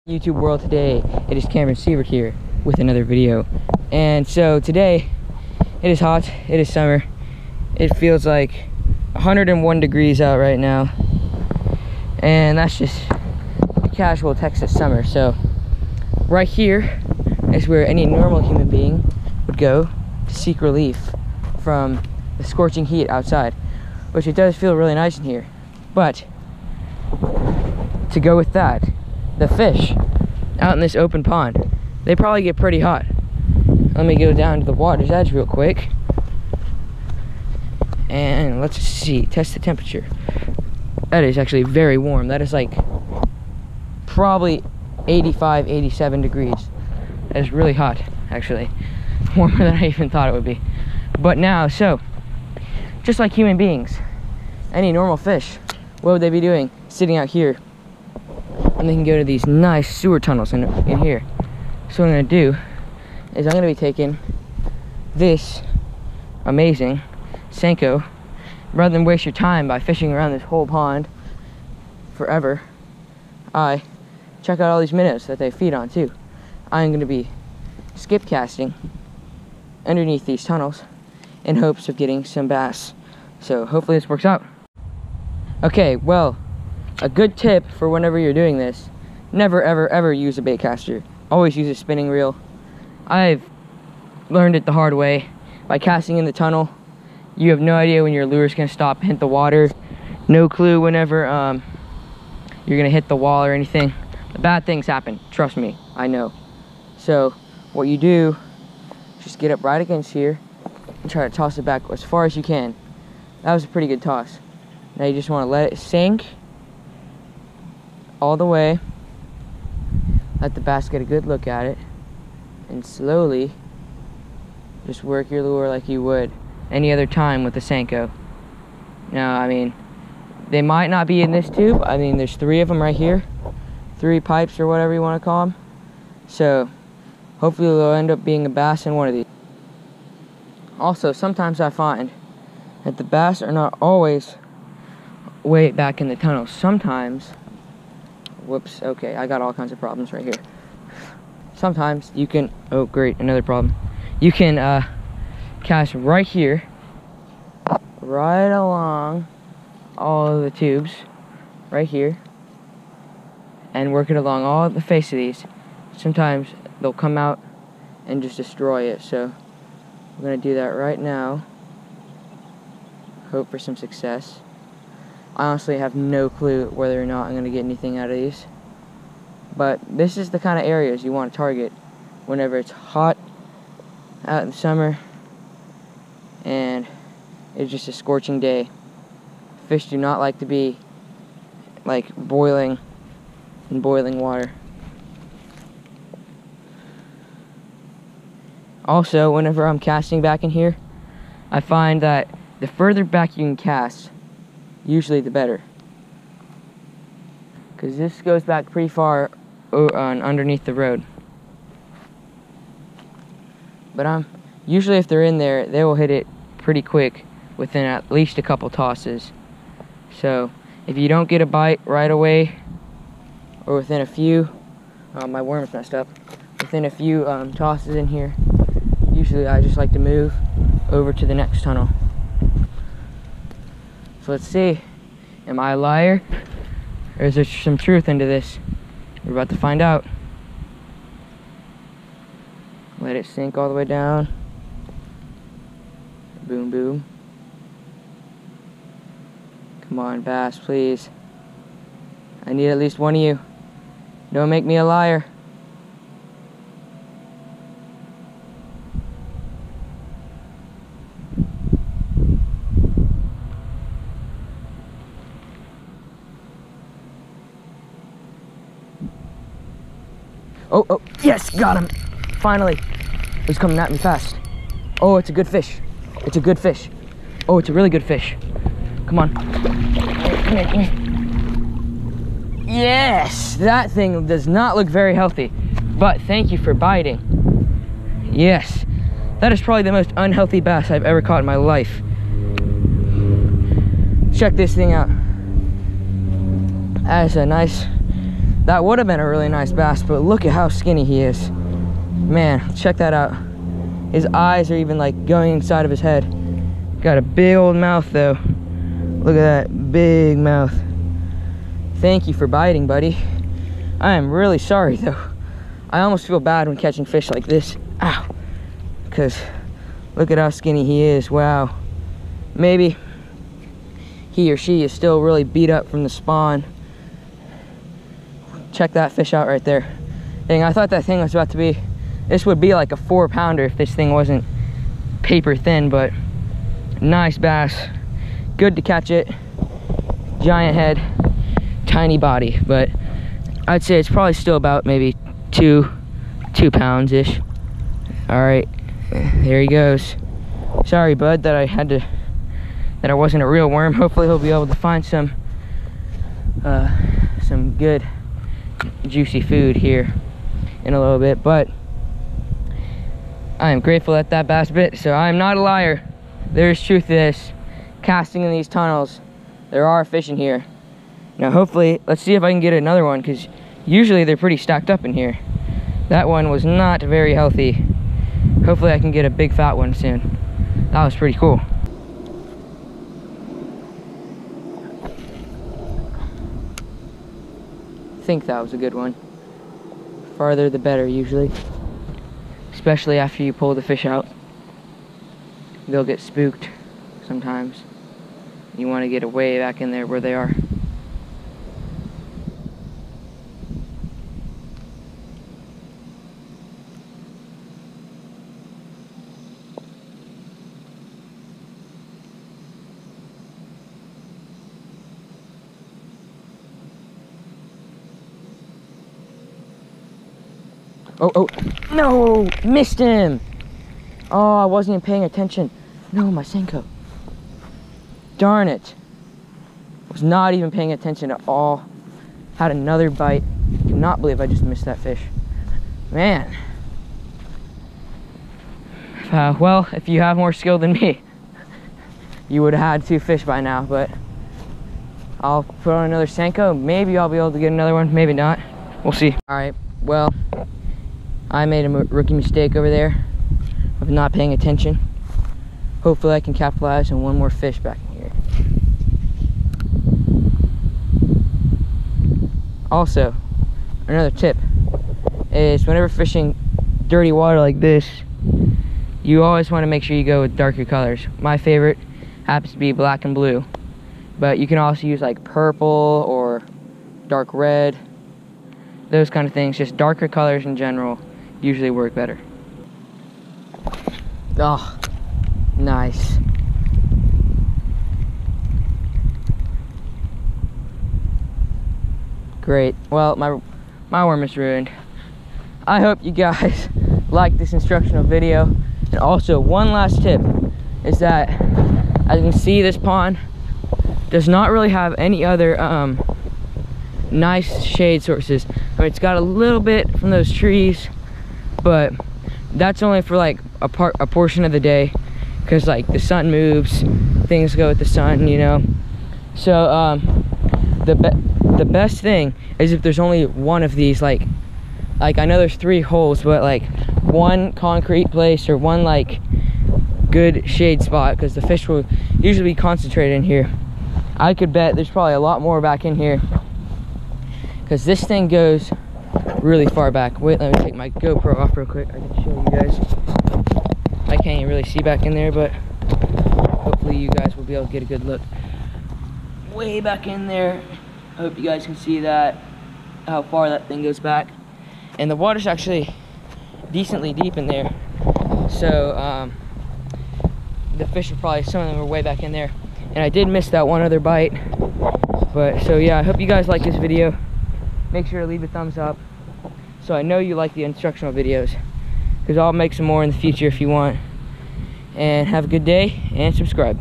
YouTube world today. It is Cameron Sievert here with another video. And so today it is hot, it is summer. It feels like 101 degrees out right now, and that's just a casual Texas summer. So right here is where any normal human being would go to seek relief from the scorching heat outside, which it does feel really nice in here. But to go with that, the fish out in this open pond, they probably get pretty hot. Let me go down to the water's edge real quick and let's see, test the temperature. That is actually very warm. That is like probably 85, 87 degrees. That is really hot, actually. Warmer than I even thought it would be. But now, so just like human beings, any normal fish, what would they be doing? Sitting out here, and they can go to these nice sewer tunnels in here. So what I'm gonna do is I'm gonna be taking this amazing Senko. Rather than waste your time by fishing around this whole pond forever, I check out all these minnows that they feed on too. I'm gonna be skip casting underneath these tunnels in hopes of getting some bass. So hopefully this works out. Okay, well, a good tip for whenever you're doing this: never ever ever use a bait caster. Always use a spinning reel. I've learned it the hard way. By casting in the tunnel, you have no idea when your lure's gonna stop and hit the water. No clue whenever you're gonna hit the wall or anything. The bad things happen, trust me, I know. So what you do, just get up right against here and try to toss it back as far as you can. That was a pretty good toss. Now you just want to let it sink all the way, let the bass get a good look at it, and slowly just work your lure like you would any other time with the Senko. Now, I mean, they might not be in this tube. I mean, there's 3 of them right here, 3 pipes or whatever you want to call them. So hopefully they'll end up being a bass in one of these. Also, sometimes I find that the bass are not always way back in the tunnel. Sometimes, whoops, okay, I got all kinds of problems right here. Sometimes you can, oh great, another problem. You can cast right here, right along all of the tubes, right here, and work it along all the face of these. Sometimes they'll come out and just destroy it. So I'm gonna do that right now. Hope for some success. I honestly have no clue whether or not I'm going to get anything out of these. But this is the kind of areas you want to target whenever it's hot out in the summer and it's just a scorching day. Fish do not like to be like boiling in boiling water. Also, whenever I'm casting back in here, I find that the further back you can cast, usually the better, because this goes back pretty far underneath the road. But usually if they're in there, they will hit it pretty quick within at least a couple tosses. So if you don't get a bite right away, or within a few, my worm's messed up, within a few tosses in here, usually I just like to move over to the next tunnel. So let's see, am I a liar, or is there some truth into this? We're about to find out. Let it sink all the way down. Boom, boom. Come on, bass, please. I need at least one of you. Don't make me a liar. Oh, oh, yes, got him. Finally. He's coming at me fast. Oh, it's a good fish. It's a good fish. Oh, it's a really good fish. Come on. Come here, come here. Yes, that thing does not look very healthy, but thank you for biting. Yes, that is probably the most unhealthy bass I've ever caught in my life. Check this thing out. That is a nice That would have been a really nice bass, but look at how skinny he is. Man, check that out. His eyes are even like going inside of his head. Got a big old mouth though. Look at that big mouth. Thank you for biting, buddy. I am really sorry though. I almost feel bad when catching fish like this. Ow. Because look at how skinny he is. Wow. Maybe he or she is still really beat up from the spawn. Check that fish out right there. Dang, I thought that thing was about to be, this would be like a 4-pounder if this thing wasn't paper thin, but nice bass. Good to catch it. Giant head, tiny body, but I'd say it's probably still about maybe 2 pounds-ish. All right, there he goes. Sorry, bud, that I wasn't a real worm. Hopefully he'll be able to find some good juicy food here in a little bit, but I am grateful that that bass bit, so I am not a liar. There is truth to this. Casting in these tunnels, there are fish in here. Now hopefully, let's see if I can get another one, because usually they're pretty stacked up in here. That one was not very healthy. Hopefully I can get a big fat one soon. That was pretty cool. I think that was a good one. Farther the better usually, especially after you pull the fish out. They'll get spooked sometimes. You want to get way back in there where they are. Oh, no, missed him. Oh, I wasn't even paying attention. No, my Senko. Darn it. Was not even paying attention at all. Had another bite. Cannot believe I just missed that fish. Man. Well, if you have more skill than me, you would have had 2 fish by now, but I'll put on another Senko. Maybe I'll be able to get another one, maybe not. We'll see. All right, well, I made a rookie mistake over there of not paying attention. Hopefully I can capitalize on one more fish back in here. Also, another tip is whenever fishing dirty water like this, you always want to make sure you go with darker colors. My favorite happens to be black and blue, but you can also use like purple or dark red, those kind of things. Just darker colors in general usually work better. Oh, nice. Great. Well, my worm is ruined. I hope you guys like this instructional video. And also, one last tip is that, as you can see, this pond does not really have any other nice shade sources. I mean, it's got a little bit from those trees, but that's only for like a portion of the day, because like the sun moves, things go with the sun, you know. So the best thing is if there's only one of these, like I know there's 3 holes, but like one concrete place or one like good shade spot, because the fish will usually be concentrated in here. I could bet there's probably a lot more back in here, because this thing goes really far back. Wait, let me take my GoPro off real quick. I can show you guys. I can't even really see back in there, but hopefully you guys will be able to get a good look. Way back in there. I hope you guys can see that, how far that thing goes back. And the water's actually decently deep in there. So the fish are probably, some of them are way back in there. And I did miss that one other bite. But so yeah, I hope you guys like this video. Make sure to leave a thumbs up, so I know you like the instructional videos, because I'll make some more in the future if you want. And have a good day, and subscribe.